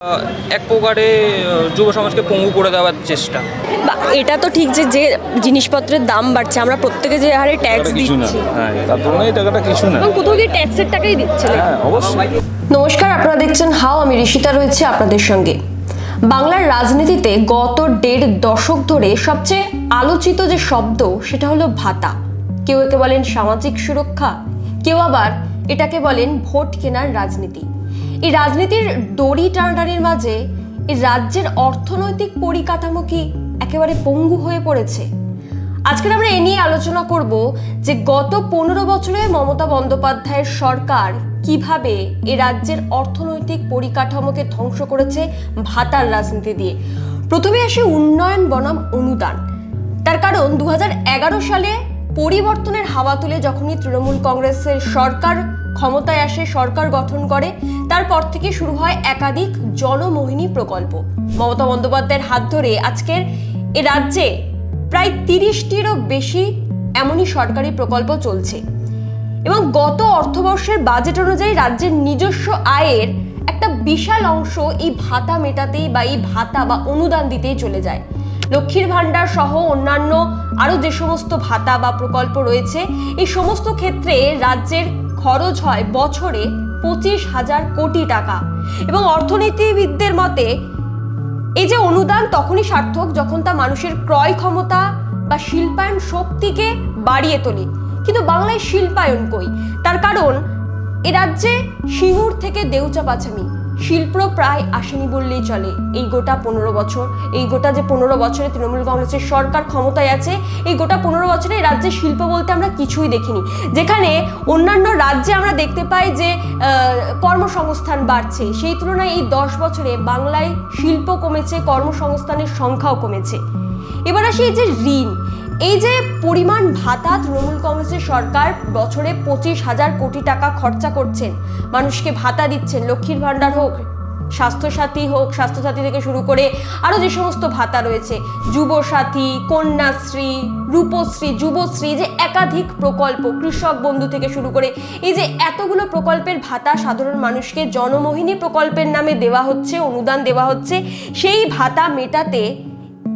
এক প্রকারে যুব সমাজকে পঙ্গু করে দেওয়ার চেষ্টা। এটা তো ঠিক যে যে জিনিসপত্রের দাম বাড়ছে, আমরা প্রত্যেকে যে হারে ট্যাক্স কিছু না, দিচ্ছি, হ্যাঁ তার তুলনায় এই টাকাটা কিছু না। এবং কোথাও গিয়ে ট্যাক্সের টাকাই দিচ্ছে না। হ্যাঁ অবশ্যই। নমস্কার, আপনারা দেখছেন হাও, আমি ঋষিতা রয়েছে আপনাদের সঙ্গে। বাংলার রাজনীতিতে গত 1.5 দশক ধরে সবচেয়ে আলোচিত যে শব্দ সেটা হলো ভাতা। কেউ একে বলেন সামাজিক সুরক্ষা, কেউ আবার এটাকে বলেন ভোট কেনার রাজনীতি। এই রাজনীতির দড়ি টানাটানির মাঝে এই রাজ্যের অর্থনৈতিক পরিকাঠামো কি একেবারে পঙ্গু হয়ে পড়েছে? আজকের আমরা এ নিয়ে আলোচনা করব যে গত 15 বছরে মমতা বন্দ্যোপাধ্যায়ের সরকার কিভাবে এ রাজ্যের অর্থনৈতিক পরিকাঠামোকে ধ্বংস করেছে ভাতার রাজনীতি দিয়ে। প্রথমে আসে উন্নয়ন বনাম অনুদান। তার কারণ 2011 সালে পরিবর্তনের হাওয়া তুলে যখনই তৃণমূল কংগ্রেসের সরকার ক্ষমতায় আসে, সরকার গঠন করে, তারপর থেকে শুরু হয় একাধিক জনমোহিনী প্রকল্প। মমতা বন্দ্যোপাধ্যায়ের হাত ধরে আজকের এ রাজ্যে প্রায় 30টিরও বেশি এমনই সরকারি প্রকল্প চলছে, এবং গত অর্থবর্ষের বাজেট অনুযায়ী রাজ্যের নিজস্ব আয়ের একটা বিশাল অংশ এই ভাতা মেটাতেই বা এই ভাতা বা অনুদান দিতেই চলে যায়। লক্ষ্মীর ভাণ্ডার সহ অন্যান্য আরও যে সমস্ত ভাতা বা প্রকল্প রয়েছে, এই সমস্ত ক্ষেত্রে রাজ্যের খরচ হয় বছরে 25,000 কোটি টাকা। এবং অর্থনীতিবিদদের মতে এই যে অনুদান তখনই সার্থক যখন তা মানুষের ক্রয় ক্ষমতা বা শিল্পায়ন শক্তিকে বাড়িয়ে তোলে। কিন্তু বাংলায় শিল্পায়ন কই? তার কারণ এ রাজ্যে সিঙ্গুর থেকে দেউচা পাছামি শিল্প প্রায় আসেনি বললেই চলে। এই গোটা 15 বছর, এই গোটা যে 15 বছরে তৃণমূল কংগ্রেসের সরকার ক্ষমতায় আছে, এই গোটা 15 বছরে এই রাজ্যে শিল্প বলতে আমরা কিছুই দেখিনি। যেখানে অন্যান্য রাজ্যে আমরা দেখতে পাই যে কর্মসংস্থান বাড়ছে, সেই তুলনায় এই 10 বছরে বাংলায় শিল্প কমেছে, কর্মসংস্থানের সংখ্যাও কমেছে। এবার আসি এই যে ঋণ, এই যে পরিমাণ ভাতা তৃণমূল কংগ্রেসের সরকার বছরে 25,000 কোটি টাকা খরচা করছেন, মানুষকে ভাতা দিচ্ছেন, লক্ষ্মীর ভাণ্ডার হোক, স্বাস্থ্যসাথী হোক, স্বাস্থ্যসাথী থেকে শুরু করে আরও যে সমস্ত ভাতা রয়েছে, যুবসাথী, কন্যাশ্রী, রূপশ্রী, যুবশ্রী, যে একাধিক প্রকল্প, কৃষক বন্ধু থেকে শুরু করে এই যে এতগুলো প্রকল্পের ভাতা সাধারণ মানুষকে জনমোহিনী প্রকল্পের নামে দেওয়া হচ্ছে, অনুদান দেওয়া হচ্ছে, সেই ভাতা মেটাতে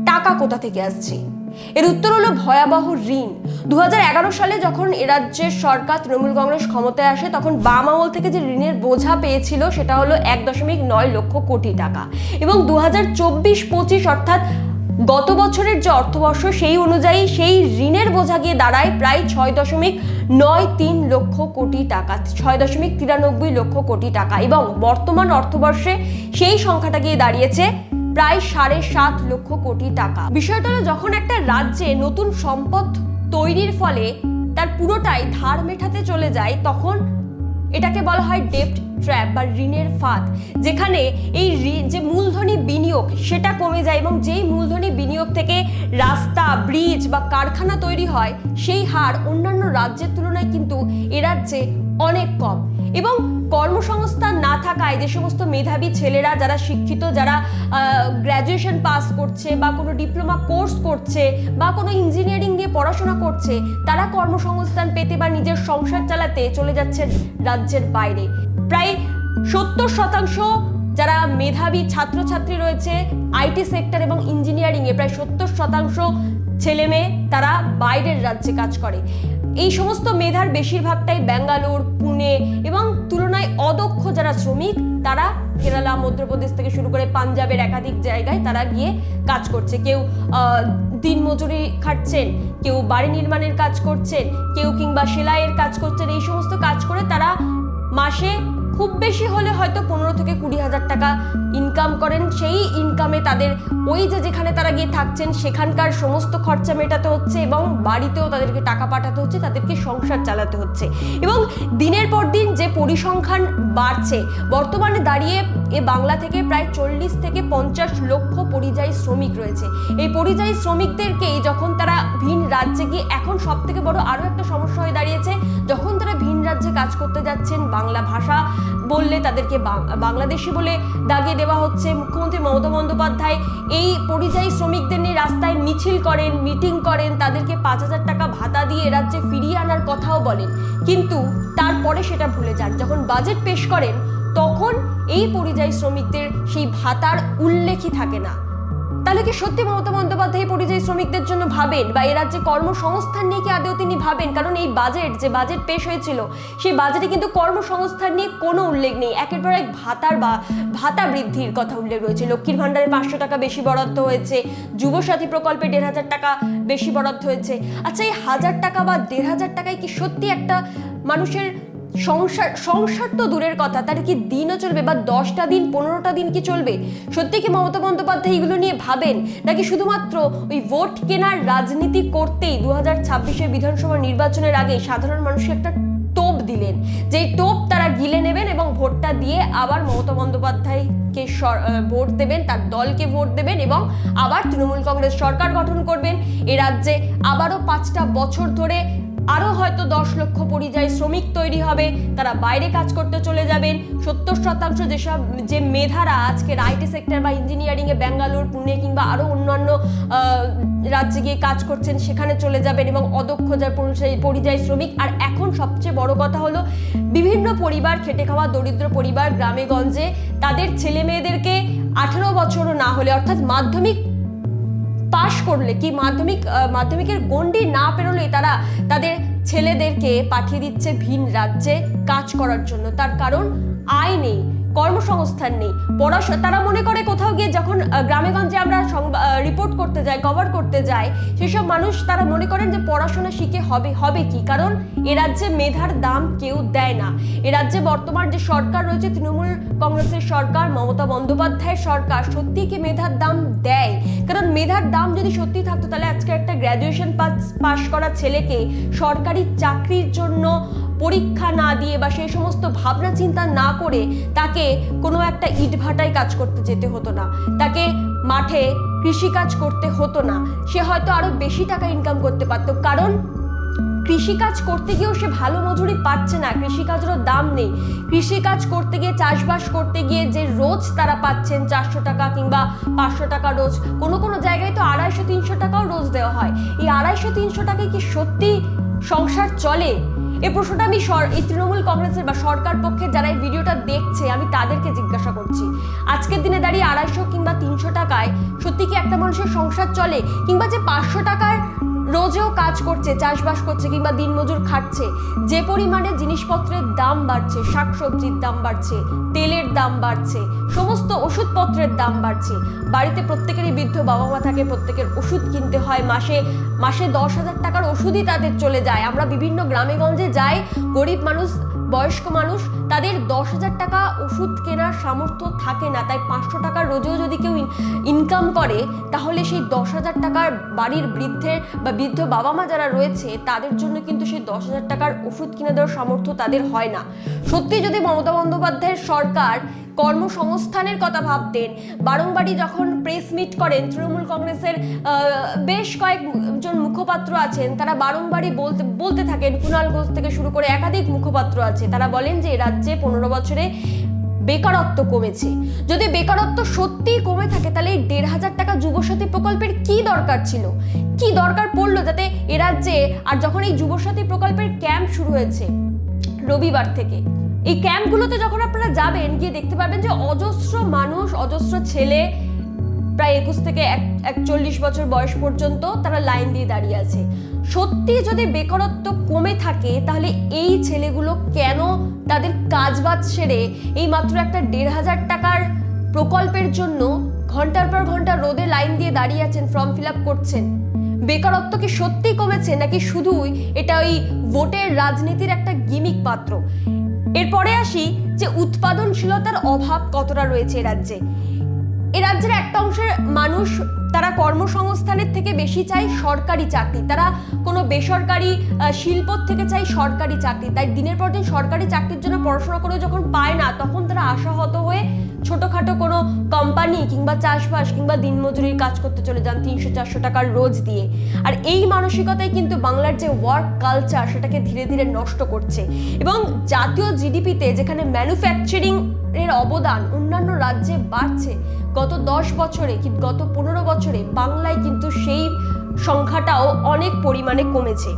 টাকা কোথা থেকে আসছে? এর উত্তর হলো ভয়াবহ ঋণ। 2011 সালে যখন এ রাজ্যের সরকার তৃণমূল কংগ্রেস ক্ষমতায় আসে, তখন বাম আমল থেকে যে ঋণের বোঝা পেয়েছিল সেটা হলো 1.9 লক্ষ কোটি টাকা। এবং 2024-25 অর্থাৎ গত বছরের যে অর্থবর্ষ, সেই অনুযায়ী সেই ঋণের বোঝা গিয়ে দাঁড়ায় প্রায় 6.93 লক্ষ কোটি টাকা, 6.93 লক্ষ কোটি টাকা। এবং বর্তমান অর্থবর্ষে সেই সংখ্যাটা গিয়ে দাঁড়িয়েছে প্রায় 7.5 লক্ষ কোটি টাকা। বিষয়টা হলো, যখন একটা রাজ্যে নতুন সম্পদ তৈরির ফলে তার পুরোটাই ধার মেটাতে চলে যায়, তখন এটাকে বলা হয় ডেপ্ট ট্র্যাপ বা ঋণের ফাঁদ, যেখানে এই যে মূলধনী বিনিয়োগ সেটা কমে যায়, এবং যেই মূলধনী বিনিয়োগ থেকে রাস্তা, ব্রিজ বা কারখানা তৈরি হয়, সেই হার অন্যান্য রাজ্যের তুলনায় কিন্তু এ রাজ্যে অনেক কম। এবং কর্মসংস্থান না থাকায় যে সমস্ত মেধাবী ছেলেরা, যারা শিক্ষিত, যারা গ্র্যাজুয়েশন পাস করছে বা কোনো ডিপ্লোমা কোর্স করছে বা কোনো ইঞ্জিনিয়ারিং নিয়ে পড়াশোনা করছে, তারা কর্মসংস্থান পেতে বা নিজের সংসার চালাতে চলে যাচ্ছে রাজ্যের বাইরে। প্রায় 70% যারা মেধাবী ছাত্রছাত্রী রয়েছে আইটি সেক্টর এবং ইঞ্জিনিয়ারিংয়ে, প্রায় 70% ছেলে মেয়ে তারা বাইরের রাজ্যে কাজ করে। এই সমস্ত মেধার বেশিরভাগটাই ব্যাঙ্গালোর, পুনে এবং তুলনায় অদক্ষ যারা শ্রমিক, তারা কেরালা, মধ্যপ্রদেশ থেকে শুরু করে পাঞ্জাবের একাধিক জায়গায় তারা গিয়ে কাজ করছে। কেউ দিনমজুরি খাটছেন, কেউ বাড়ি নির্মাণের কাজ করছেন, কেউ কিংবা সেলাইয়ের কাজ করছেন। এই সমস্ত কাজ করে তারা মাসে খুব বেশি হলে হয়তো 15 থেকে 20,000 টাকা ইনকাম করেন। সেই ইনকামে তাদের ওই যে যেখানে তারা গিয়ে থাকছেন সেখানকার সমস্ত খরচা মেটাতে হচ্ছে, এবং বাড়িতেও তাদেরকে টাকা পাঠাতে হচ্ছে, তাদেরকে সংসার চালাতে হচ্ছে। এবং দিনের পর দিন যে পরিসংখ্যান বাড়ছে, বর্তমানে দাঁড়িয়ে এ বাংলা থেকে প্রায় 40 থেকে 50 লক্ষ পরিযায়ী শ্রমিক রয়েছে। এই পরিযায়ী শ্রমিকদেরকেই যখন তারা ভিন রাজ্যে গিয়ে, এখন সব থেকে বড় আরও একটা সমস্যা হয়ে দাঁড়িয়েছে, যখন তারা ভিন রাজ্যে কাজ করতে যাচ্ছেন, বাংলা ভাষা বললে তাদেরকে বাংলাদেশি বলে দাগিয়ে দেওয়া হচ্ছে। মুখ্যমন্ত্রী মমতা বন্দ্যোপাধ্যায় এই পরিযায়ী শ্রমিকদের নিয়ে রাস্তায় মিছিল করেন, মিটিং করেন, তাদেরকে 5,000 টাকা ভাতা দিয়ে রাজ্যে ফিরিয়ে আনার কথাও বলেন, কিন্তু তারপরে সেটা ভুলে যান। যখন বাজেট পেশ করেন তখন এই পরিযায়ী শ্রমিকদের সেই ভাতার উল্লেখই থাকে না। তাহলে কি সত্যি মমতা বন্দ্যোপাধ্যায় পরিযায়ী শ্রমিকদের জন্য ভাবেন, বা এ রাজ্যে কর্মসংস্থান নিয়ে কি আদৌ তিনি ভাবেন? কারণ এই যে বাজেট পেশ হয়েছিল সেই বাজেটে কিন্তু কর্মসংস্থান নিয়ে কোনো উল্লেখ নেই। একের পর এক ভাতা বৃদ্ধির কথা উল্লেখ রয়েছে। লক্ষ্মীর ভান্ডারে 500 টাকা বেশি বরাদ্দ হয়েছে, যুবসাথী প্রকল্পে 1500 টাকা বেশি বরাদ্দ হয়েছে। আচ্ছা, এই 1000 টাকা বা 1500 টাকায় কি সত্যি একটা মানুষের সংসার তো দূরের কথা, তার কি দিনও চলবে, বা 10টা দিন 15টা দিন কি চলবে? সত্যি কি মমতা বন্দ্যোপাধ্যায় এগুলো নিয়ে ভাবেন, নাকি শুধুমাত্র ওই ভোট কেনার রাজনীতি করতেই 2026-এর বিধানসভা নির্বাচনের আগে সাধারণ মানুষকে একটা টোপ দিলেন, যে টোপ তারা গিলে নেবেন এবং ভোটটা দিয়ে আবার মমতা বন্দ্যোপাধ্যায়কে ভোট দেবেন, তার দলকে ভোট দেবেন এবং আবার তৃণমূল কংগ্রেস সরকার গঠন করবেন। এ রাজ্যে আবারও 5টা বছর ধরে আরো হয়তো 10 লক্ষ পরিযায়ী শ্রমিক তৈরি হবে, তারা বাইরে কাজ করতে চলে যাবেন। 70% যে মেধারা আজকের আইটি সেক্টর বা ইঞ্জিনিয়ারিং এ বেঙ্গালুরু, পুনে কিংবা আরো অন্যান্য রাজ্যে গিয়ে কাজ করছেন সেখানে চলে যাবেন, এবং অদক্ষ যার পরিযায়ী শ্রমিক। আর এখন সবচেয়ে বড় কথা হলো, বিভিন্ন পরিবার, খেটে খাওয়া দরিদ্র পরিবার গ্রামে গঞ্জে তাদের ছেলে মেয়েদেরকে 18 বছরও না হলে, অর্থাৎ মাধ্যমিক পাশ করলে কি মাধ্যমিকের গণ্ডি না পেরোলে তারা তাদের ছেলেদেরকে পাঠিয়ে দিচ্ছে ভিন রাজ্যে কাজ করার জন্য। তার কারণ আয় নেই, কর্মসংস্থান নেই, পড়াশোনা। তারা মনে করে কোথাও গিয়ে যখন গ্রামে গঞ্জে আমরা রিপোর্ট করতে যাই, কভার করতে যাই, সেসব মানুষ তারা মনে করেন যে পড়াশোনা শিখে হবে কি, কারণ এ রাজ্যে মেধার দাম কেউ দেয় না। এ রাজ্যে বর্তমান যে সরকার রয়েছে, তৃণমূল কংগ্রেসের সরকার, মমতা বন্দ্যোপাধ্যায়ের সরকার, সত্যি কি মেধার দাম দেয়? কারণ মেধার দাম যদি সত্যি থাকতো, তাহলে আজকে একটা গ্র্যাজুয়েশন পাস করা ছেলেকে সরকারি চাকরির জন্য পরীক্ষা না দিয়ে বা সেই সমস্ত ভাবনা চিন্তা না করে তাকে কোনো একটা ইটভাটায় কাজ করতে যেতে হতো না, তাকে মাঠে কৃষিকাজ করতে হতো না। সে হয়তো আরো বেশি টাকা ইনকাম করতে পারতো, কারণ কৃষিকাজ করতে গিয়েও সে ভালো মজুরি পাচ্ছে না, কৃষিকাজেরও দাম নেই। কৃষিকাজ করতে গিয়ে, চাষবাস করতে গিয়ে যে রোজ তারা পাচ্ছেন 400 টাকা কিংবা 500 টাকা রোজ, কোনো জায়গায় তো 250-300 টাকাও রোজ দেওয়া হয়। এই 250-300 টাকায় কি সত্যি সংসার চলে? এই প্রশ্নটা আমি এই তৃণমূল কংগ্রেসের বা সরকার পক্ষের যারা এই ভিডিওটা দেখছে, আমি তাদেরকে জিজ্ঞাসা করছি, আজকের দিনে দাঁড়িয়ে 250 কিংবা 300 টাকায় সত্যি কি একটা মানুষের সংসার চলে? কিংবা যে 500 টাকার রোজেও কাজ করছে, চাষবাস করছে কিংবা দিনমজুর খাটছে, যে পরিমাণে জিনিসপত্রের দাম বাড়ছে, শাকসবজির দাম বাড়ছে, তেলের দাম বাড়ছে, সমস্ত ওষুধপত্রের দাম বাড়ছে, বাড়িতে প্রত্যেকেরই বৃদ্ধ বাবা মা থাকে, প্রত্যেকের ওষুধ কিনতে হয়, মাসে 10,000 টাকার ওষুধই তাদের চলে যায়। আমরা বিভিন্ন গ্রামে গঞ্জে যাই, গরিব মানুষ, বয়স্ক মানুষ, তাদের 10,000 টাকা ওষুধ কেনার সামর্থ্য থাকে না। তাই 500 টাকার রোজেও যদি কেউ ইনকাম করে, তাহলে সেই 10,000 টাকার বাড়ির বৃদ্ধ বাবা মা যারা রয়েছে, তাদের জন্য কিন্তু সেই 10,000 টাকার ওষুধ কিনে দেওয়ার সামর্থ্য তাদের হয় না। সত্যি যদি মমতা বন্দ্যোপাধ্যায়ের সরকার কর্মসংস্থানের কথা ভাবতেন, বারংবারই যখন প্রেস মিট করেন, তৃণমূল কংগ্রেসের বেশ কয়েকজন মুখপাত্র আছেন, তারা বারংবারই বলতে থাকেন, কুণাল ঘোষ থেকে শুরু করে একাধিক মুখপাত্র আছে, তারা বলেন যে রাজ্যে 15 বছরে বেকারত্ব কমেছে। যদি বেকারত্ব সত্যিই কমে থাকে, তাহলে এই 1,500 টাকা যুবসাথী প্রকল্পের কি দরকার ছিল, কি দরকার পড়লো যাতে এ রাজ্যে? আর যখন এই যুবসাথী প্রকল্পের ক্যাম্প শুরু হয়েছে রবিবার থেকে, এই ক্যাম্পগুলোতে যখন আপনারা যাবেন, গিয়ে দেখতে পারবেন যে অজস্র মানুষ, অজস্র ছেলে, প্রায় 21 থেকে 41 বছর বয়স পর্যন্ত তারা লাইন দিয়ে দাঁড়িয়ে আছে। সত্যি যদি বেকারত্ব কমে থাকে, তাহলে এই ছেলেগুলো কেন তাদের কাজবাজ সেরে এই মাত্র একটা 1,500 টাকার প্রকল্পের জন্য ঘন্টার পর ঘন্টা রোদে লাইন দিয়ে দাঁড়িয়ে আছেন, ফর্ম ফিল আপ করছেন? বেকারত্ব কি সত্যি কমেছে, নাকি শুধুই এটা ওই ভোটের রাজনীতির একটা গিমিক পাত্র? এরপরে আসি যে উৎপাদনশীলতার অভাব কতটা রয়েছে রাজ্যে। এ রাজ্যের একটা অংশের মানুষ, তারা কর্মসংস্থানের থেকে বেশি চাই সরকারি চাকরি, তারা কোনো বেসরকারি শিল্পর থেকে চাই সরকারি চাকরি। তাই দিনের পর দিন সরকারি চাকরির জন্য পড়াশোনা করেও যখন পায় না, তখন তারা আশাহত হয়ে ছোটোখাটো কোনো কোম্পানি কিংবা চাষবাস কিংবা দিনমজুরির কাজ করতে চলে যান 300-400 টাকার রোজ দিয়ে। আর এই মানসিকতাই কিন্তু বাংলার যে ওয়ার্ক কালচার, সেটাকে ধীরে ধীরে নষ্ট করছে। এবং জাতীয় জিডিপিতে যেখানে ম্যানুফ্যাকচারিং এর অবদান অন্যান্য রাজ্যে বাড়ছে, গত 10 বছরে কি গত 15 বছরে বাংলায় কিন্তু সেই সংখ্যাটাও অনেক পরিমাণে কমেছে।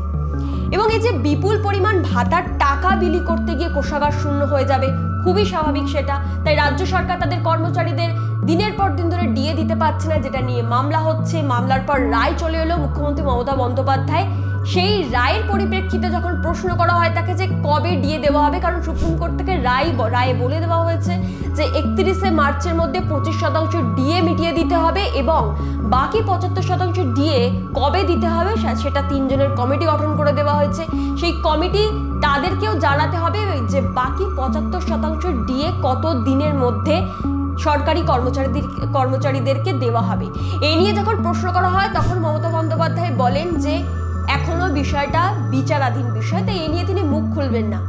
এবং এই যে বিপুল পরিমাণ ভাতার টাকা বিলি করতে গিয়ে কোষাগার শূন্য হয়ে যাবে, খুবই স্বাভাবিক সেটা। তাই রাজ্য সরকার তাদের কর্মচারীদের দিনের পর দিন ধরে ডিএ দিতে পারছে না, যেটা নিয়ে মামলা হচ্ছে। মামলার পর রায় চলে এলো মুখ্যমন্ত্রী মমতা বন্দ্যোপাধ্যায়। সেই রায়ের পরিপ্রেক্ষিতে যখন প্রশ্ন করা হয় তাকে যে কবে ডিএ দেওয়া হবে, কারণ সুপ্রিম কোর্ট থেকে রায়ে বলে দেওয়া হয়েছে যে 31শে মার্চের মধ্যে 25% ডিএ মিটিয়ে দিতে হবে এবং বাকি 75% ডিএ কবে দিতে হবে সেটা 3 জনের কমিটি গঠন করে দেওয়া হয়েছে। সেই কমিটি তাদেরকেও জানাতে হবে যে বাকি 75% ডিএ কত দিনের মধ্যে সরকারি কর্মচারীদেরকে দেওয়া হবে। এই নিয়ে যখন প্রশ্ন করা হয় তখন মমতা বন্দ্যোপাধ্যায় বলেন যে এখনো বিষয়টা বিচারাধীন বিষয়, তাই এই নিয়ে তিনি মুখ খুলবেন না।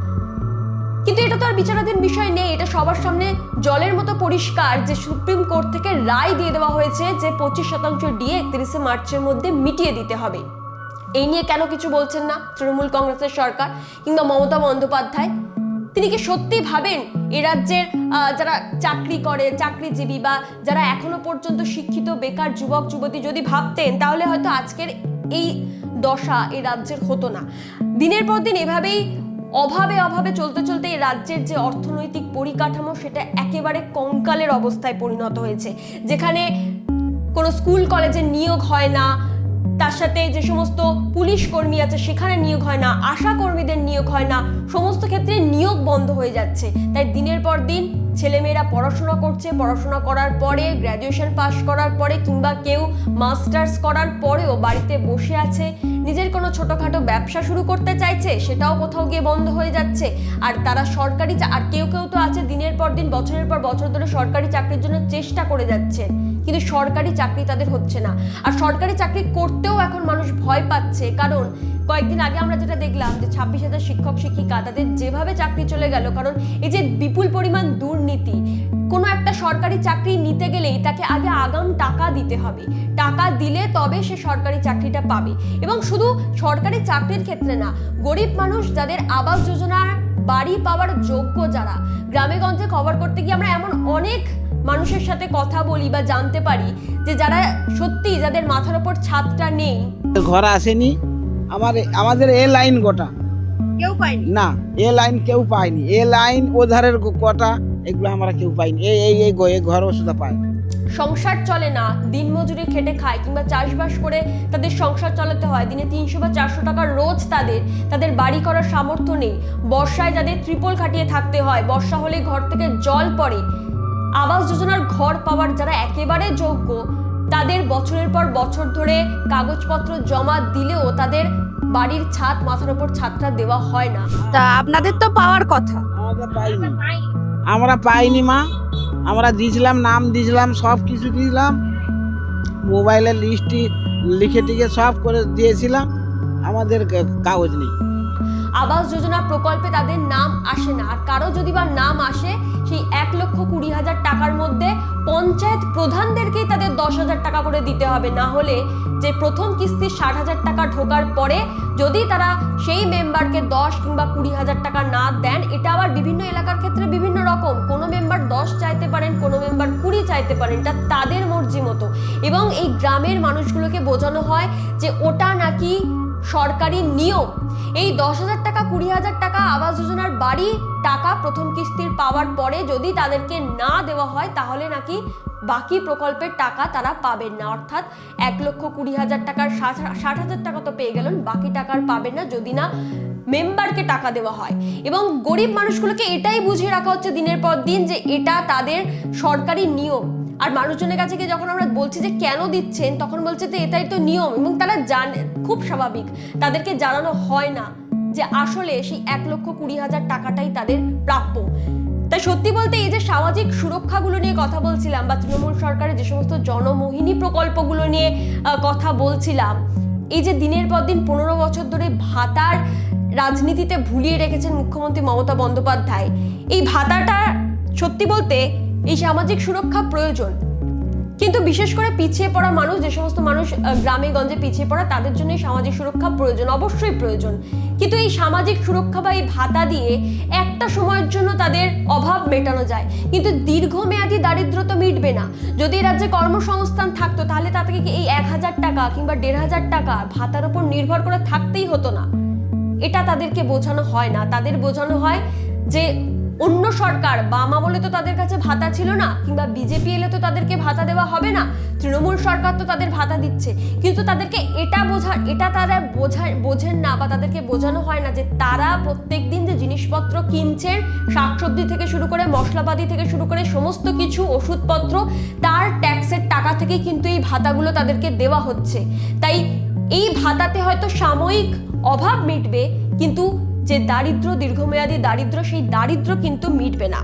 কিন্তু এটা তো আর বিচারাধীন বিষয় নেই, এটা সবার সামনে জলের মতো পরিষ্কার যে সুপ্রিম কোর্ট থেকে রায় দিয়ে দেওয়া হয়েছে যে 25% ডিএ 31শে মার্চের মধ্যে মিটিয়ে দিতে হবে। এই নিয়ে কেন কিছু বলছেন না তৃণমূল কংগ্রেসের সরকার কিংবা মমতা বন্দ্যোপাধ্যায়? তিনি কি সত্যি ভাবেন এ রাজ্যের যারা চাকরি করে, চাকরিজীবী বা যারা এখনো পর্যন্ত শিক্ষিত বেকার যুবক যুবতী যদি ভাবতেন তাহলে হয়তো আজকের এই দশা এই রাজ্যের হতো না। দিনের পর দিন এভাবেই অভাবে চলতে চলতে এই রাজ্যের যে অর্থনৈতিক পরিকাঠামো সেটা একেবারে কঙ্কালের অবস্থায় পরিণত হয়েছে, যেখানে কোনো স্কুল কলেজে নিয়োগ হয় না, তার সাথে যে সমস্ত পুলিশ কর্মী আছে সেখানে নিয়োগ হয় না, আশা কর্মীদের নিয়োগ হয় না, সমস্ত ক্ষেত্রে নিয়োগ বন্ধ হয়ে যাচ্ছে। তাই দিনের পর দিন ছেলেমেয়েরা পড়াশোনা করছে, পড়াশোনা করার পরে গ্র্যাজুয়েশন পাশ করার পরে কিংবা কেউ মাস্টার্স করার পরেও বাড়িতে বসে আছে, নিজের কোনো ছোটোখাটো ব্যবসা শুরু করতে চাইছে, সেটাও কোথাও গিয়ে বন্ধ হয়ে যাচ্ছে। আর তারা সরকারি আর কেউ তো আছে দিনের পর দিন বছরের পর বছর ধরে সরকারি চাকরির জন্য চেষ্টা করে যাচ্ছে, কিন্তু সরকারি চাকরি তাদের হচ্ছে না। আর সরকারি চাকরি করতেও এখন মানুষ ভয় পাচ্ছে, কারণ কয়েকদিন আগে আমরা যেটা দেখলাম যে 26,000 শিক্ষক শিক্ষিকা তাদের যেভাবে চাকরি চলে গেল, কারণ এই যে বিপুল পরিমাণ দুর্নীতি। কোনো একটা সরকারি চাকরি নিতে গেলেই তাকে আগে আগাম টাকা দিতে হবে, টাকা দিলে তবে সে সরকারি চাকরিটা পাবে। এবং শুধু সরকারি চাকরির ক্ষেত্রে না, গরিব মানুষ যাদের আবাস যোজনার বাড়ি পাওয়ার যোগ্য, যারা গ্রামে গঞ্জে খবর করতে গিয়ে আমরা এমন অনেক মানুষের সাথে কথা বলি বা জানতে পারি যে যারা সত্যি যাদের মাথার ওপর ছাদটা নেই, ঘর আসেনি, আমাদের এ লাইন গোটা কেউ পায়নি না, এ লাইন কেউ পায়নি, এ লাইন ওধারের কটা এগুলো আমরা কেউ পাইনি, এই ঘর ওষুধ পায়। সংসার চলে না, দিনমজুরি খেটে খায় কিংবা চাষবাস করে তাদের সংসার চালাতে হয়, দিনে 300 বা 400 টাকা রোজ তাদের বাড়ি করার সামর্থ্য নেই। বর্ষায় যাদের ত্রিপল খাটিয়ে থাকতে হয়, বর্ষা হলে ঘর থেকে জল পড়ে, আবাস যোজনার ঘর পাওয়ার যারা একেবারে যোগ্য তাদের বছরের পর বছর ধরে কাগজপত্র জমা দিলেও তাদের বাড়ির ছাদ, মাথার উপর ছাদটা দেওয়া হয় না। তা আপনাদের তো পাওয়ার কথা। আমরা পাইনি মা, আমরা দিয়েছিলাম, নাম দিয়েছিলাম, সব কিছু দিয়েছিলাম, মোবাইলের লিস্টটি লিখে টিখে সব করে দিয়েছিলাম, আমাদের কাগজ নেই। আবাস যোজনা প্রকল্পে তাদের নাম আসে না, আর কারো যদি বা নাম আসে সেই 1,20,000 টাকার মধ্যে পঞ্চায়েত প্রধানদেরকেই তাদের 10,000 টাকা করে দিতে হবে, না হলে যে প্রথম কিস্তি 60,000 টাকা ঢোকার পরে যদি তারা সেই মেম্বারকে 10 কিংবা 20,000 টাকা না দেন, এটা আবার বিভিন্ন এলাকার ক্ষেত্রে বিভিন্ন রকম, কোনো মেম্বার 10 চাইতে পারেন, কোনো মেম্বার 20 চাইতে পারেন, এটা তাদের মর্জি মতো। এবং এই গ্রামের মানুষগুলোকে বোঝানো হয় যে ওটা নাকি সরকারি নিয়ম। এই 10,000 টাকা 20,000 টাকা আবাস যোজনার বাড়ি টাকা প্রথম কিস্তির পাওয়ার পরে যদি তাদেরকে না দেওয়া হয় তাহলে নাকি বাকি প্রকল্পের টাকা তারা পাবেন না, অর্থাৎ 1,20,000 টাকার 60,000 টাকা তো পেয়ে গেলেন, বাকি টাকার পাবেন না যদি না মেম্বারকে টাকা দেওয়া হয়। এবং গরিব মানুষগুলোকে এটাই বুঝিয়ে রাখা হচ্ছে দিনের পর দিন যে এটা তাদের সরকারি নিয়ম। আর মানুষজনের কাছে গিয়ে যখন আমরা বলছি যে কেন দিচ্ছেন, তখন বলছে যে এটাই তো নিয়ম, এবং তারা জানে, খুব স্বাভাবিক, তাদেরকে জানানো হয় না যে আসলে সেই 1,20,000 টাকাটাই তাদের প্রাপ্য। তাই সত্যি বলতে এই যে সামাজিক সুরক্ষাগুলো নিয়ে কথা বলছিলাম বা তৃণমূল সরকারের যে সমস্ত জনমোহিনী প্রকল্পগুলো নিয়ে কথা বলছিলাম, এই যে দিনের পর দিন 15 বছর ধরে ভাতার রাজনীতিতে ভুলিয়ে রেখেছেন মুখ্যমন্ত্রী মমতা বন্দ্যোপাধ্যায়, এই ভাতাটা সত্যি বলতে এই সামাজিক সুরক্ষা প্রয়োজন, কিন্তু বিশেষ করে পিছিয়ে পড়া মানুষ, যে সমস্ত মানুষ গ্রামে গঞ্জে পিছিয়ে পড়া, তাদের জন্য এই সামাজিক সুরক্ষা প্রয়োজন, অবশ্যই প্রয়োজন। কিন্তু এই সামাজিক সুরক্ষা বা এই ভাতা দিয়ে একটা সময়ের জন্য তাদের অভাব মেটানো যায়, কিন্তু দীর্ঘমেয়াদী দারিদ্র তো মিটবে না। যদি রাজ্যে কর্মসংস্থান থাকতো তাহলে তাদেরকে এই 1,000 টাকা কিংবা 1,500 টাকা ভাতার উপর নির্ভর করে থাকতেই হতো না। এটা তাদেরকে বোঝানো হয় না, তাদের বোঝানো হয় যে অন্য সরকার বামা বলে তো তাদের কাছে ভাতা ছিল না, কিংবা বিজেপি এলে তো তাদেরকে ভাতা দেওয়া হবে না, তৃণমূল সরকার তো তাদের ভাতা দিচ্ছে, কিন্তু তাদেরকে তারা বোঝেন না, বা তাদেরকে বোঝানো হয় না যে তারা প্রত্যেকদিন যে জিনিসপত্র কিনছেন, শাকসবজি থেকে শুরু করে মশলাপাতি থেকে শুরু করে সমস্ত কিছু, ওষুধপত্র, তার ট্যাক্সের টাকা থেকে কিন্তু এই ভাতাগুলো তাদেরকে দেওয়া হচ্ছে। তাই এই ভাতাতে হয়তো সাময়িক অভাব মিটবে, কিন্তু যে দারিদ্র, দীর্ঘমেয়াদী দারিদ্র, সেই দারিদ্র কিন্তু মিটবে না।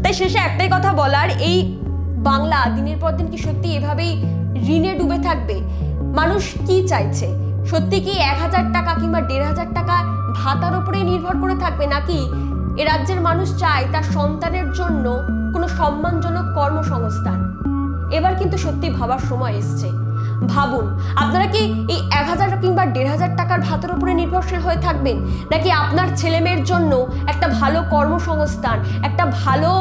তাই শেষে একটাই কথা বলার, এই বাংলা দিনের পর দিন কি সত্যি এভাবেই ঋণে ডুবে থাকবে? মানুষ কি চাইছে? সত্যি কি 1000 টাকা কিংবা 1500 টাকা ভাতার উপরে নির্ভর করে থাকবে, নাকি এ রাজ্যের মানুষ চায় তার সন্তানের জন্য কোনো সম্মানজনক কর্মসংস্থান? এবার কিন্তু সত্যি ভাবার সময় এসছে। ভাবুন, আপনারা কি এই 1000 কিংবা 1500 টাকার ভাতের উপরে নির্ভরশীল হয়ে থাকবেন, নাকি আপনার ছেলেমেয়ের জন্য একটা ভালো কর্মসংস্থান, একটা ভালো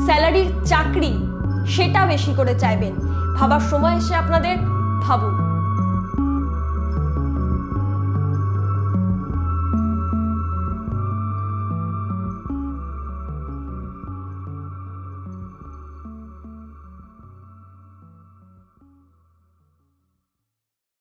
স্যালারির চাকরি, সেটা বেশি করে চাইবেন? ভাবার সময় এসে আপনাদের, ভাবুন।